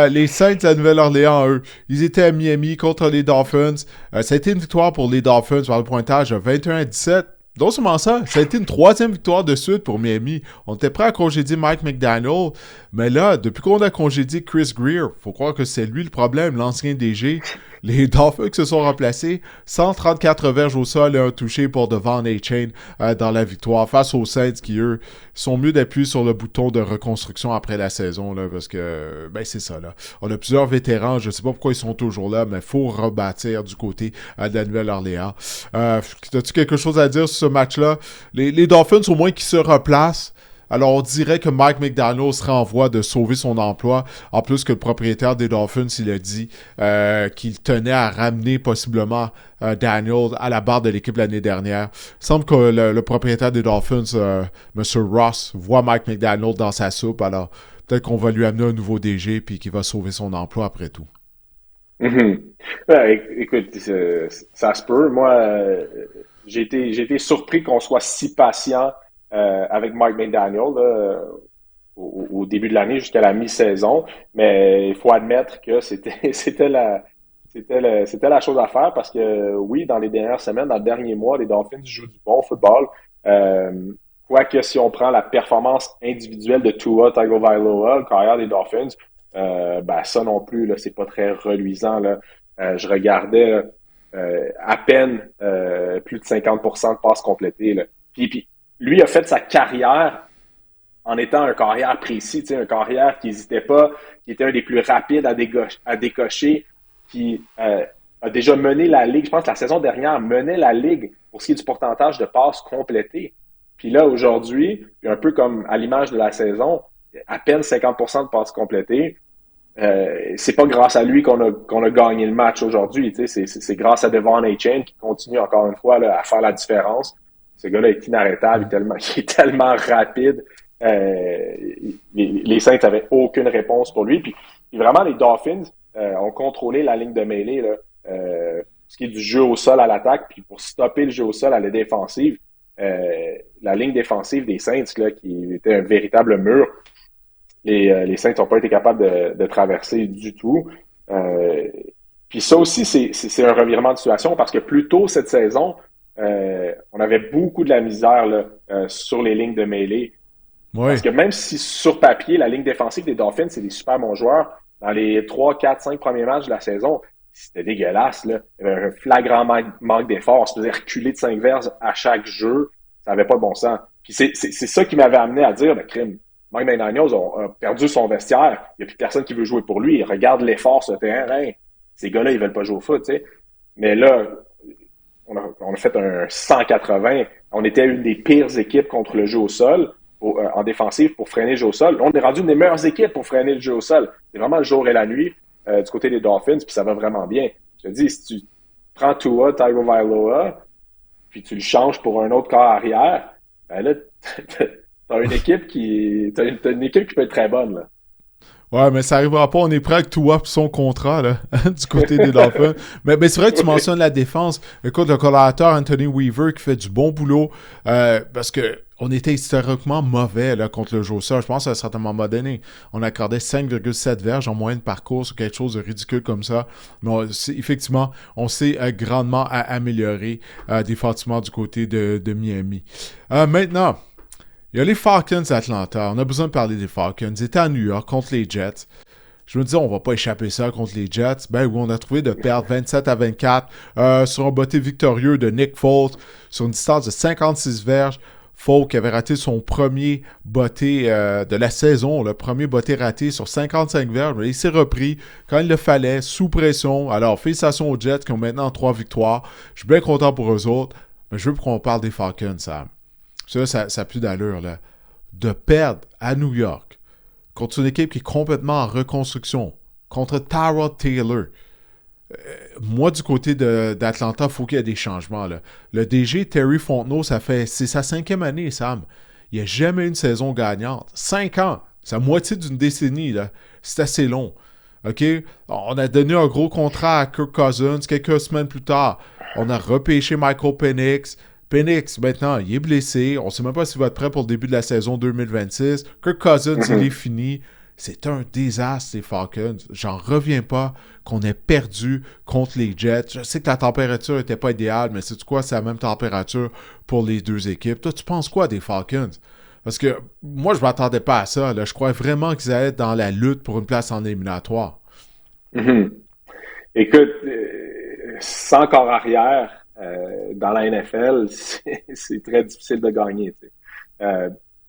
Les Saints de la Nouvelle-Orléans, eux, ils étaient à Miami contre les Dolphins. Ça a été une victoire pour les Dolphins par le pointage de 21-17. Non seulement ça, ça a été une troisième victoire de suite pour Miami. On était prêt à congédier Mike McDaniel, mais là, depuis qu'on a congédié Chris Greer, faut croire que c'est lui le problème, l'ancien DG. Les Dolphins se sont remplacés, 134 verges au sol et un touché pour Devon A-Chain dans la victoire face aux Saints qui, eux, sont mieux d'appuyer sur le bouton de reconstruction après la saison, là, parce que, ben c'est ça, là. On a plusieurs vétérans, je sais pas pourquoi ils sont toujours là, mais il faut rebâtir du côté de la Nouvelle-Orléans. As-tu quelque chose à dire sur ce match-là? Les Dolphins, au moins, qui se replacent. Alors, on dirait que Mike McDaniel serait en voie de sauver son emploi. En plus que le propriétaire des Dolphins, il a dit qu'il tenait à ramener possiblement Daniel à la barre de l'équipe l'année dernière. Il semble que le propriétaire des Dolphins, M. Ross, voit Mike McDaniel dans sa soupe. Alors, peut-être qu'on va lui amener un nouveau DG puis qu'il va sauver son emploi après tout. Mhm. Ouais, écoute, ça se peut. Moi, j'ai été surpris qu'on soit si patient avec Mike McDaniel là, au début de l'année jusqu'à la mi-saison, mais il faut admettre que c'était la chose à faire parce que oui, dans les dernières semaines, dans le dernier mois, les Dolphins jouent du bon football. Quoique si on prend la performance individuelle de Tua Tagovailoa, le carrière des Dolphins, ben ça non plus là, c'est pas très reluisant là. Je regardais à peine plus de 50% de passes complétées là. Puis lui a fait sa carrière en étant un carrière précis, un carrière qui n'hésitait pas, qui était un des plus rapides à décocher, qui a déjà mené la Ligue. Je pense que la saison dernière menait la Ligue pour ce qui est du pourcentage de passes complétées. Puis là, aujourd'hui, un peu comme à l'image de la saison, à peine 50% de passes complétées. C'est pas grâce à lui qu'on a gagné le match aujourd'hui. C'est grâce à Devon A-Chain qui continue encore une fois là, à faire la différence. Ce gars-là est inarrêtable, il est tellement rapide. Les Saints n'avaient aucune réponse pour lui. Puis vraiment, les Dolphins ont contrôlé la ligne de mêlée, là, ce qui est du jeu au sol à l'attaque. Puis pour stopper le jeu au sol à la défensive, la ligne défensive des Saints, là, qui était un véritable mur, les Saints n'ont pas été capables de traverser du tout. Puis ça aussi, c'est un revirement de situation parce que plus tôt cette saison, on avait beaucoup de la misère là, sur les lignes de mêlée. Oui. Parce que même si sur papier, la ligne défensive des Dolphins, c'est des super bons joueurs, dans les 3, 4, 5 premiers matchs de la saison, c'était dégueulasse. Là. Il y avait un flagrant manque d'effort. On se faisait reculer de 5 verges à chaque jeu. Ça n'avait pas de bon sens. Puis c'est ça qui m'avait amené à dire, le crime. Mike McDaniel a perdu son vestiaire. Il n'y a plus personne qui veut jouer pour lui. Il regarde l'effort sur le terrain. Ces gars-là, ils veulent pas jouer au foot, tu sais. Mais là, on a fait un 180. On était une des pires équipes contre le jeu au sol, en défensive, pour freiner le jeu au sol. On est rendu une des meilleures équipes pour freiner le jeu au sol. C'est vraiment le jour et la nuit du côté des Dolphins, puis ça va vraiment bien. Je te dis, si tu prends Tua Tagovailoa, puis tu le changes pour un autre corps arrière, ben là, t'as une équipe t'as une équipe qui peut être très bonne, là. Ouais, mais ça arrivera pas. On est prêt avec Tua pour son contrat, là, du côté des Dolphins. Mais c'est vrai que tu mentionnes la défense. Écoute, le collaborateur Anthony Weaver qui fait du bon boulot, parce que on était historiquement mauvais là, contre le jeu au sol. Je pense à un certain moment donné, on accordait 5,7 verges en moyenne par course ou quelque chose de ridicule comme ça. Mais effectivement, on s'est grandement amélioré défensivement du côté de Miami. Maintenant, il y a les Falcons d'Atlanta. On a besoin de parler des Falcons. Ils étaient à New York contre les Jets. Je me disais, on va pas échapper ça contre les Jets. Ben oui, on a trouvé de perdre 27-24 sur un botté victorieux de Nick Foles sur une distance de 56 verges. Foles qui avait raté son premier botté de la saison, le premier botté raté sur 55 verges. Mais il s'est repris quand il le fallait, sous pression. Alors, félicitations aux Jets qui ont maintenant 3 victoires. Je suis bien content pour eux autres. Mais je veux qu'on parle des Falcons, Sam. Ça a plus d'allure, là. De perdre à New York contre une équipe qui est complètement en reconstruction, contre Tyrod Taylor. moi, du côté d'Atlanta, il faut qu'il y ait des changements. Là. Le DG, Terry Fontenot, c'est sa 5e année, Sam. Il n'a jamais eu une saison gagnante. 5 ans. C'est la moitié d'une décennie. Là. C'est assez long. OK? On a donné un gros contrat à Kirk Cousins. Quelques semaines plus tard, on a repêché Michael Penix. Penix, maintenant, il est blessé. On ne sait même pas s'il va être prêt pour le début de la saison 2026. Kirk Cousins, il est fini. C'est un désastre, les Falcons. J'en reviens pas qu'on ait perdu contre les Jets. Je sais que la température n'était pas idéale, mais c'est quoi? C'est la même température pour les deux équipes. Toi, tu penses quoi des Falcons? Parce que moi, je ne m'attendais pas à ça. Là. Je crois vraiment qu'ils allaient être dans la lutte pour une place en éliminatoire. Écoute, sans corps arrière, dans la NFL, c'est très difficile de gagner.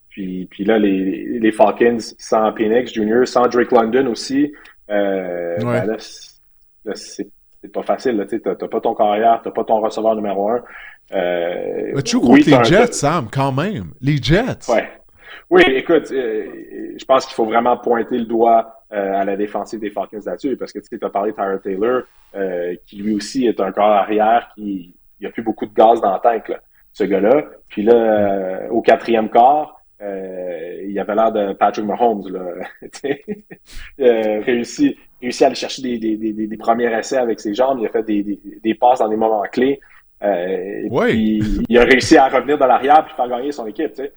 Puis là, les Falcons, sans Penix Jr., sans Drake London aussi, ben là, c'est pas facile. Là, t'as pas ton carrière, t'as pas ton receveur numéro 1. Tu joues contre les Jets, Sam, quand même. Les Jets. Ouais. Oui, écoute, je pense qu'il faut vraiment pointer le doigt à la défensive des Falcons là-dessus, parce que tu as parlé de Tyrod Taylor, qui lui aussi est un corps arrière qui il a plus beaucoup de gaz dans le tank, là, ce gars-là. Puis là, au 4e quart, il avait l'air de Patrick Mahomes, là. réussi à aller chercher des premiers essais avec ses jambes. Il a fait des passes dans des moments clés. Puis il a réussi à revenir de l'arrière et faire gagner son équipe. Fait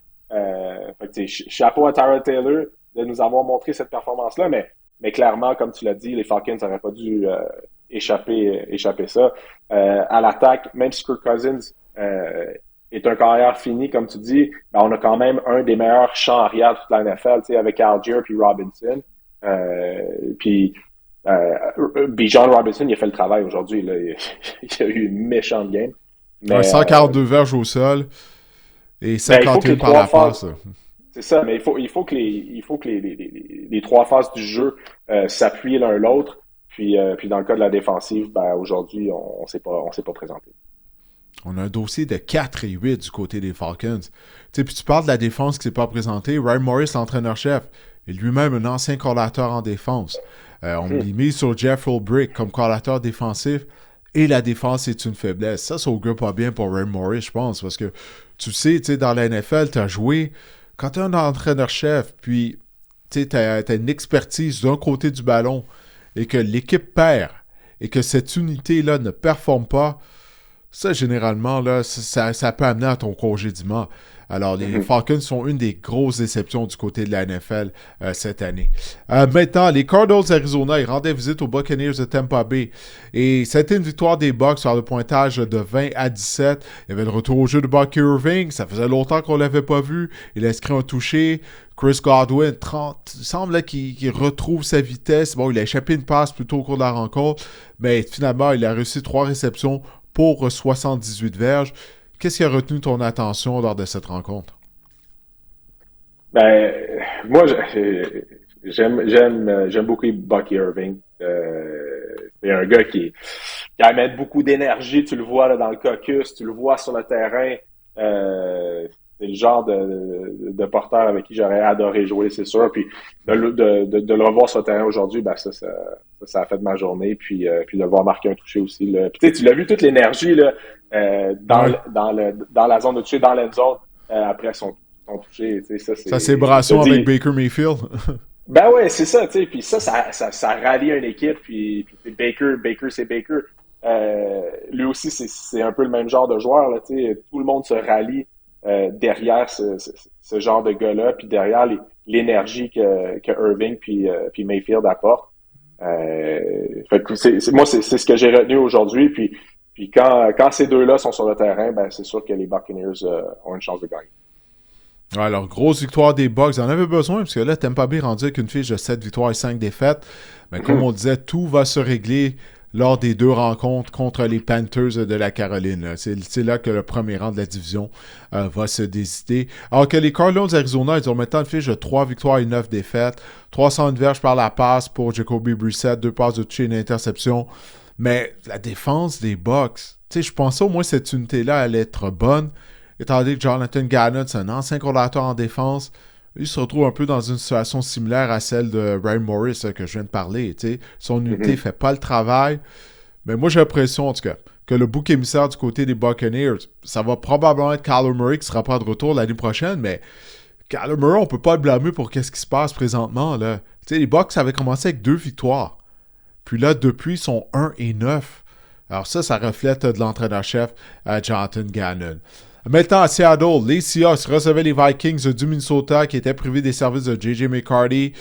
que, chapeau à Tyrod Taylor de nous avoir montré cette performance-là, mais clairement, comme tu l'as dit, les Falcons n'auraient pas dû échapper ça. À l'attaque, même si Kirk Cousins est un carrière fini, comme tu dis, ben on a quand même un des meilleurs champs arrière de toute la NFL, avec Algier puis Robinson. Puis Bijan Robinson, il a fait le travail aujourd'hui. Là. Il a eu une méchante game. Mais, 142 verges au sol et 51 par la passe. C'est ça, mais il faut que les trois phases du jeu s'appuient l'un l'autre. Puis dans le cas de la défensive, ben aujourd'hui, on s'est pas présenté. On a un dossier de 4 et 8 du côté des Falcons. Puis tu parles de la défense qui ne s'est pas présentée. Ryan Morris, l'entraîneur-chef, est lui-même un ancien coordinateur en défense. On l'a mis sur Jeff Ulbrich comme coordinateur défensif. Et la défense est une faiblesse. Ça augure pas bien pour Ryan Morris, je pense. Parce que tu sais, dans la NFL, tu as joué. Quand tu es un entraîneur-chef, puis tu as une expertise d'un côté du ballon et que l'équipe perd et que cette unité-là ne performe pas, ça, généralement, là, ça peut amener à ton congédiement. Alors, les Falcons sont une des grosses déceptions du côté de la NFL cette année. Maintenant, les Cardinals d'Arizona, ils rendaient visite aux Buccaneers de Tampa Bay. Et c'était une victoire des Bucs sur le pointage de 20-17. Il y avait le retour au jeu de Bucky Irving. Ça faisait longtemps qu'on ne l'avait pas vu. Il a inscrit un touché. Chris Godwin, 30, il semble qu'il retrouve sa vitesse. Bon, il a échappé une passe plutôt au cours de la rencontre. Mais finalement, il a réussi 3 réceptions pour 78 verges. Qu'est-ce qui a retenu ton attention lors de cette rencontre? Ben, moi, j'aime beaucoup Bucky Irving. C'est un gars qui amène beaucoup d'énergie. Tu le vois là, dans le caucus, tu le vois sur le terrain. C'est le genre de porteur avec qui j'aurais adoré jouer, c'est sûr. Puis de le revoir sur le terrain aujourd'hui, ben ça a fait de ma journée. Puis de le voir marquer un touché aussi. Là. Puis tu l'as vu toute l'énergie là. Dans la zone de toucher, dans l'end zone, après son toucher. Ça c'est Brasson avec Baker Mayfield. Ben ouais, c'est ça, tu sais. Puis ça rallie une équipe. Puis Baker, c'est Baker. Lui aussi, c'est un peu le même genre de joueur. Là, tu sais. Tout le monde se rallie derrière ce genre de gars-là, puis derrière l'énergie que Irving puis Mayfield apportent. Fait que moi, c'est ce que j'ai retenu aujourd'hui. Puis quand ces deux-là sont sur le terrain, ben c'est sûr que les Buccaneers ont une chance de gagner. Ouais, alors, grosse victoire des Bucs. Ils en avaient besoin, parce que là, Tampa Bay rendu avec une fiche de 7 victoires et 5 défaites. Mais comme on disait, tout va se régler lors des 2 rencontres contre les Panthers de la Caroline. C'est là que le premier rang de la division va se décider. Alors que les Cardinals d'Arizona, ils ont maintenant une fiche de 3 victoires et 9 défaites. 301 verges par la passe pour Jacoby Brissett, 2 passes de toucher et une interception. Mais la défense des Bucs, je pensais au moins cette unité-là allait être bonne, étant donné que Jonathan Gannon, c'est un ancien coordinateur en défense. Il se retrouve un peu dans une situation similaire à celle de Ryan Morris que je viens de parler. Son unité ne fait pas le travail. Mais moi, j'ai l'impression, en tout cas, que le bouc émissaire du côté des Buccaneers, ça va probablement être Kyler Murray qui sera pas de retour l'année prochaine, mais Kyler Murray, on peut pas le blâmer pour qu'est-ce qui se passe présentement, là. Tu sais, les Bucks avaient commencé avec 2 victoires. Puis là, depuis, ils sont 1-9. Alors ça reflète de l'entraîneur-chef Jonathan Gannon. Maintenant, à Seattle, les Seahawks recevaient les Vikings du Minnesota qui étaient privés des services de J.J. McCarthy,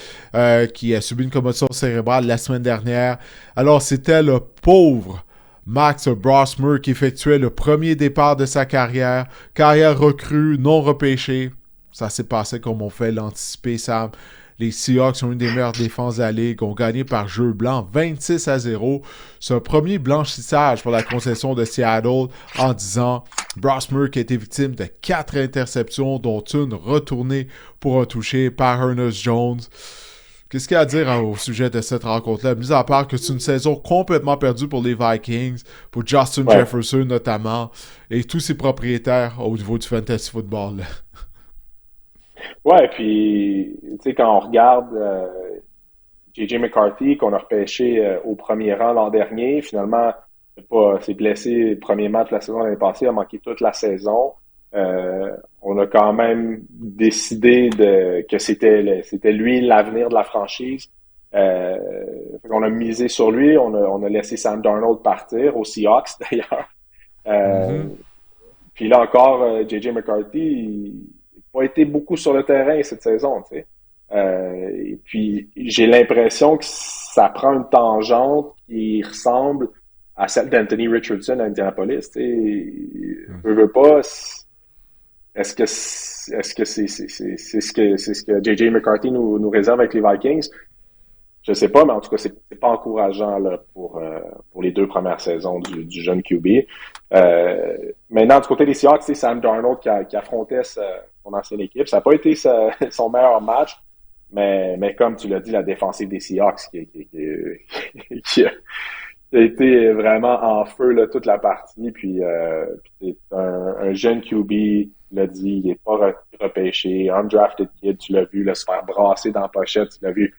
qui a subi une commotion cérébrale la semaine dernière. Alors, c'était le pauvre Max Brosmer qui effectuait le premier départ de sa carrière recrue, non repêchée. Ça s'est passé comme on fait l'anticiper, Sam. Les Seahawks sont une des meilleures défenses de la Ligue, ont gagné par jeu blanc 26-0. C'est un premier blanchissage pour la concession de Seattle en 10 ans. Brosmer qui a été victime de 4 interceptions, dont une retournée pour un touché par Ernest Jones. Qu'est-ce qu'il y a à dire au sujet de cette rencontre-là? Mis à part que c'est une saison complètement perdue pour les Vikings, pour Justin Jefferson notamment, et tous ses propriétaires au niveau du fantasy football. Ouais, puis, tu sais, quand on regarde J.J. McCarthy, qu'on a repêché au premier rang l'an dernier, finalement, s'est blessé le premier match de la saison l'année passée, a manqué toute la saison. On a quand même décidé que c'était lui l'avenir de la franchise. On a misé sur lui, on a laissé Sam Darnold partir, aux Seahawks d'ailleurs. Puis là encore, J.J. McCarthy, pas été beaucoup sur le terrain cette saison, tu sais. Et puis, j'ai l'impression que ça prend une tangente qui ressemble à celle d'Anthony Richardson à Indianapolis, tu sais. Veut pas. Est-ce que c'est ce que J.J. McCarthy nous réserve avec les Vikings? Je sais pas, mais en tout cas, c'est pas encourageant là, pour les 2 premières saisons du jeune QB. Maintenant, du côté des Seahawks, c'est Sam Darnold qui affrontait son ancienne équipe. Ça n'a pas été son meilleur match, mais comme tu l'as dit, la défensive des Seahawks qui a été vraiment en feu là, toute la partie. Puis c'est un jeune QB, l'a dit, il n'est pas repêché, undrafted kid, tu l'as vu là, se faire brasser dans la pochette, tu l'as vu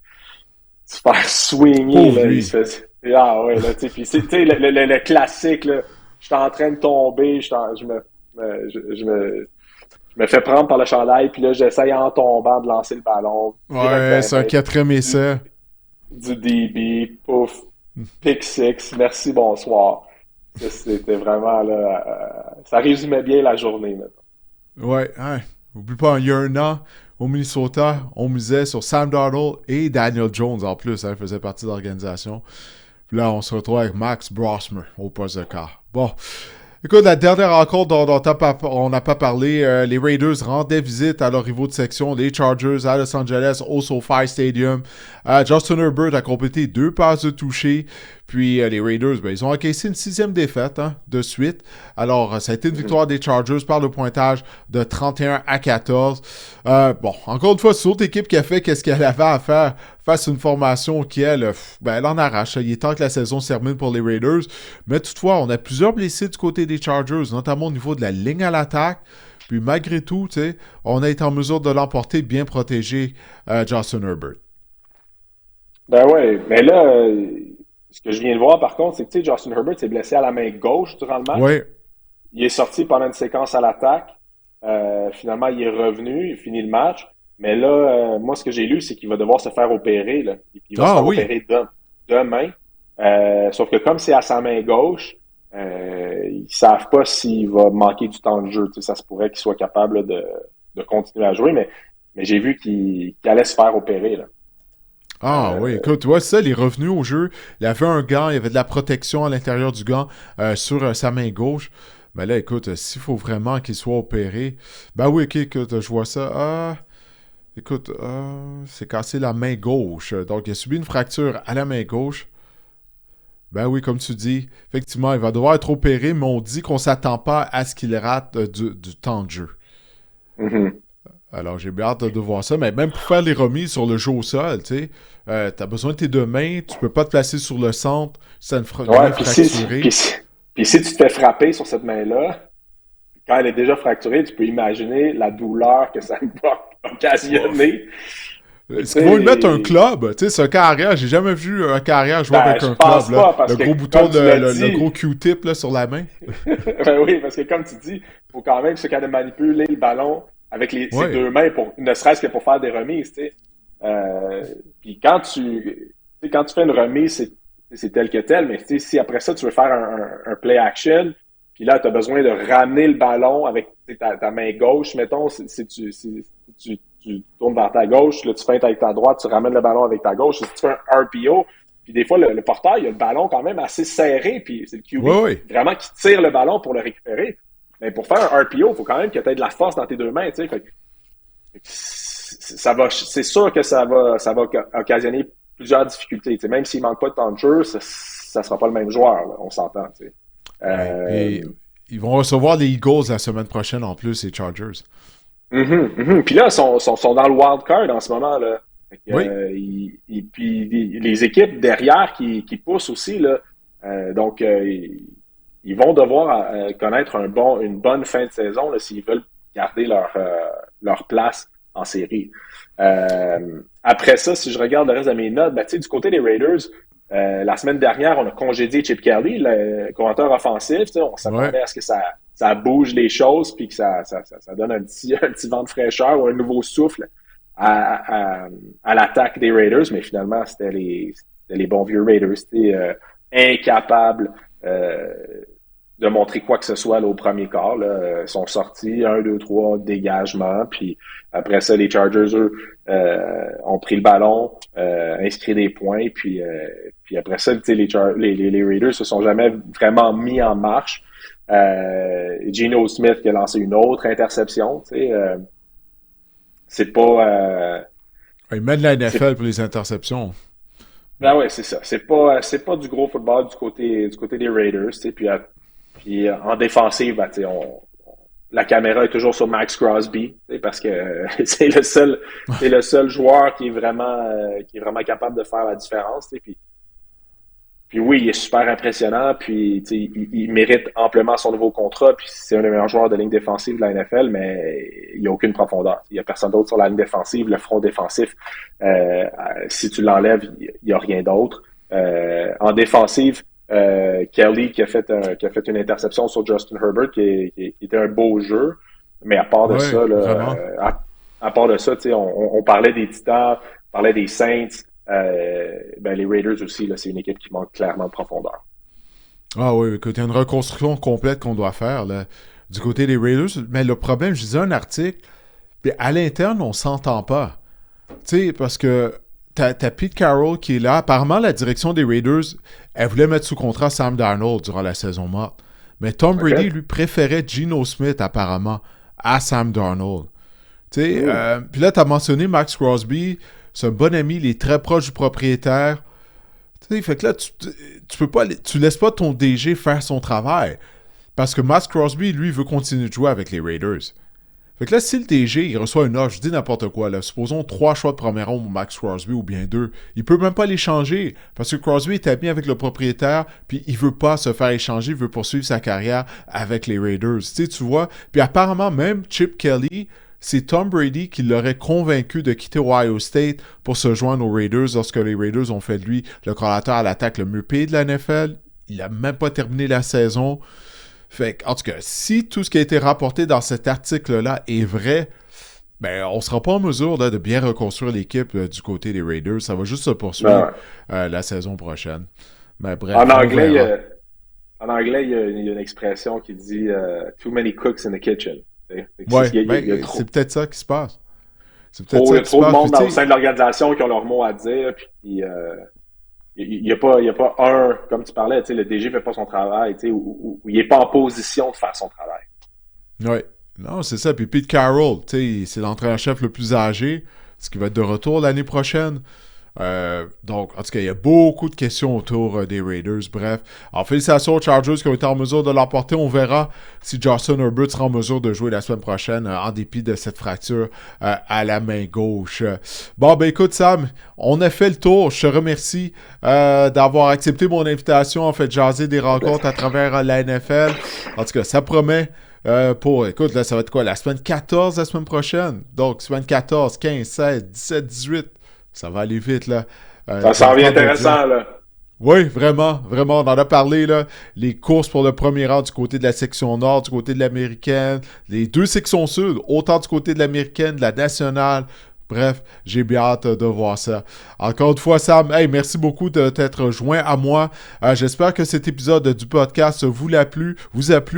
se faire swinger, là, il se fait... Ah ouais, là, tu sais, puis c'est, le classique, là, je suis en train de tomber, je me fais prendre par le chandail, puis là, j'essaye en tombant de lancer le ballon. Ouais, c'est un 4e essai. Du DB, pouf, pick six, merci, bonsoir. C'était vraiment, là, ça résumait bien la journée, maintenant. Ouais, oublie pas, il y a un an, au Minnesota, on misait sur Sam Darnold et Daniel Jones en plus, il faisait partie de l'organisation. Puis là, on se retrouve avec Max Brosmer au poste de quart. Bon, écoute, la dernière rencontre dont on n'a pas parlé, les Raiders rendaient visite à leurs rivaux de section, les Chargers à Los Angeles au SoFi Stadium. Justin Herbert a complété 2 passes de toucher. Puis les Raiders, ils ont encaissé une 6e défaite de suite. Alors, ça a été une victoire des Chargers par le pointage de 31-14. Bon, encore une fois, c'est l'autre équipe qui a fait ce qu'elle avait à faire face à une formation qui, elle en arrache. Il est temps que la saison se termine pour les Raiders. Mais toutefois, on a plusieurs blessés du côté des Chargers, notamment au niveau de la ligne à l'attaque. Puis malgré tout, on a été en mesure de l'emporter, bien protégé Justin Herbert. Ben ouais, mais là... ce que je viens de voir, par contre, c'est que Justin Herbert s'est blessé à la main gauche durant le match. Oui. Il est sorti pendant une séquence à l'attaque. Finalement, il est revenu, il finit le match. Mais là, moi, ce que j'ai lu, c'est qu'il va devoir se faire opérer. Là. Et puis, il va se faire opérer demain. Sauf que comme c'est à sa main gauche, ils savent pas s'il va manquer du temps de jeu. Ça se pourrait qu'il soit capable de continuer à jouer. Mais j'ai vu qu'il allait se faire opérer. Là. Oui, écoute, tu vois, ça, il est revenu au jeu. Il avait un gant, il y avait de la protection à l'intérieur du gant sur sa main gauche. Mais là, écoute, s'il faut vraiment qu'il soit opéré, ben oui, ok, écoute, je vois ça. Écoute, c'est cassé la main gauche. Donc, il a subi une fracture à la main gauche. Ben oui, comme tu dis, effectivement, il va devoir être opéré, mais on dit qu'on s'attend pas à ce qu'il rate du temps de jeu. Mm-hmm. Alors, j'ai bien hâte de voir ça, mais même pour faire les remises sur le jeu au sol, tu sais, t'as besoin de tes 2 mains, tu peux pas te placer sur le centre, c'est une main fracturée. Puis si tu te fais frapper sur cette main-là, quand elle est déjà fracturée, tu peux imaginer la douleur que ça va occasionner. Est-ce qu'ils vont lui mettre un club? Tu sais, c'est un carrière. J'ai jamais vu un carrière jouer avec un club. Là. Pas, le gros bouton, le gros Q-tip là, sur la main. Ben oui, parce que comme tu dis, il faut quand même se capable de manipuler le ballon avec ses deux mains, ne serait-ce que pour faire des remises. Tu sais. Puis quand tu fais une remise, c'est tel que tel, mais si après ça, tu veux faire un play action, puis là, tu as besoin de ramener le ballon avec ta main gauche, mettons, si tu tournes vers ta gauche, là, tu feintes avec ta droite, tu ramènes le ballon avec ta gauche. Si tu fais un RPO, puis des fois, le porteur, il a le ballon quand même assez serré, puis c'est le QB vraiment qui tire le ballon pour le récupérer. Mais pour faire un RPO, il faut quand même que tu aies de la force dans tes deux mains, tu sais. C'est sûr que ça va occasionner plusieurs difficultés. Tu sais, même s'il manque pas de temps de jeu, ça sera pas le même joueur, là, on s'entend. Tu sais. Et ils vont recevoir les Eagles la semaine prochaine en plus, les Chargers. Puis là, ils sont dans le wild card en ce moment. Là. Puis les équipes derrière qui poussent aussi. Là, donc, ils vont devoir connaître une bonne fin de saison là, s'ils veulent garder leur place en série. Après ça, si je regarde le reste de mes notes, du côté des Raiders, la semaine dernière, on a congédié Chip Kelly, le coordinateur offensif. On s'attendait à ce que ça bouge les choses puis que ça donne un petit vent de fraîcheur ou un nouveau souffle à l'attaque des Raiders. Mais finalement, c'était les bons vieux Raiders. Incapables de montrer quoi que ce soit là, au premier quart. Là. Ils sont sortis, 1, 2, 3, dégagement. Puis après ça, les Chargers, eux, ont pris le ballon, inscrit des points. Puis après ça, les Raiders se sont jamais vraiment mis en marche. Geno Smith qui a lancé une autre interception. C'est pas... Il mène la NFL pour les interceptions. Ben ouais, c'est ça. C'est pas du gros football du côté des Raiders. Puis en défensive, la caméra est toujours sur Max Crosby, parce que c'est le seul joueur qui est vraiment capable de faire la différence. Puis oui, il est super impressionnant, puis il mérite amplement son nouveau contrat, puis c'est un des meilleurs joueurs de ligne défensive de la NFL, mais il n'y a aucune profondeur. Il n'y a personne d'autre sur la ligne défensive, le front défensif. Si tu l'enlèves, il n'y a rien d'autre. En défensive, Kelly qui a fait une interception sur Justin Herbert qui était un beau jeu, mais à part de ça, là, à part de ça, on parlait des Titans, on parlait des Saints. Les Raiders aussi, là, c'est une équipe qui manque clairement de profondeur. Ah oui, écoute, il y a une reconstruction complète qu'on doit faire là, du côté des Raiders. Mais le problème, je disais un article, puis à l'interne, on s'entend pas. Tu sais, parce que t'as Pete Carroll qui est là. Apparemment, la direction des Raiders, elle voulait mettre sous contrat Sam Darnold durant la saison morte. Mais Tom Brady, lui, préférait Geno Smith, apparemment, à Sam Darnold. Tu sais, puis là, t'as mentionné Max Crosby. C'est un bon ami, il est très proche du propriétaire. Tu sais, fait que là, tu peux pas, tu laisses pas ton DG faire son travail. Parce que Max Crosby, lui, veut continuer de jouer avec les Raiders. Fait que là, si le DG, il reçoit une offre, je dis n'importe quoi, là, supposons 3 choix de premier ronde pour Max Crosby ou bien 2, il peut même pas les changer. Parce que Crosby est ami avec le propriétaire, puis il veut pas se faire échanger, il veut poursuivre sa carrière avec les Raiders. Tu sais, tu vois. Puis apparemment, même Chip Kelly, c'est Tom Brady qui l'aurait convaincu de quitter Ohio State pour se joindre aux Raiders lorsque les Raiders ont fait de lui le coordinateur à l'attaque le mieux payé de la NFL. Il n'a même pas terminé la saison. Fait en tout cas, si tout ce qui a été rapporté dans cet article-là est vrai, on ne sera pas en mesure là, de bien reconstruire l'équipe du côté des Raiders. Ça va juste se poursuivre la saison prochaine. Mais bref, en anglais, il y a une expression qui dit « too many cooks in the kitchen ». Ouais, c'est peut-être ça qui se passe. C'est peut-être ça qui se passe. Trop de monde au sein de l'organisation qui ont leur mot à dire, puis il n'y a pas un, comme tu parlais, le DG ne fait pas son travail, ou il n'est pas en position de faire son travail. Oui, non, c'est ça. Puis Pete Carroll, c'est l'entraîneur-chef le plus âgé, ce qui va être de retour l'année prochaine. Donc, en tout cas, il y a beaucoup de questions autour des Raiders. Bref, alors félicitations aux Chargers qui ont été en mesure de l'emporter. On verra si Justin Herbert sera en mesure de jouer la semaine prochaine en dépit de cette fracture à la main gauche. Bon, écoute Sam, on a fait le tour. Je te remercie d'avoir accepté mon invitation, en fait, jaser des rencontres à travers la NFL. En tout cas, ça promet. Écoute, là, ça va être quoi? La semaine 14 la semaine prochaine. Donc, semaine 14, 15, 16, 17, 18. Ça va aller vite, là. Ça s'en vient intéressant, là. Oui, vraiment, vraiment, on en a parlé, là. Les courses pour le premier rang du côté de la section nord, du côté de l'américaine, les deux sections sud, autant du côté de l'américaine, de la nationale. Bref, j'ai bien hâte de voir ça. Encore une fois, Sam, hey, merci beaucoup de t'être joint à moi. J'espère que cet épisode du podcast vous a plu,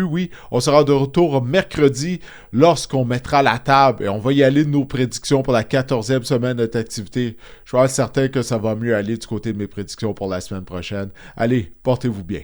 oui. On sera de retour mercredi lorsqu'on mettra la table et on va y aller de nos prédictions pour la 14e semaine d'activité. Je suis certain que ça va mieux aller du côté de mes prédictions pour la semaine prochaine. Allez, portez-vous bien.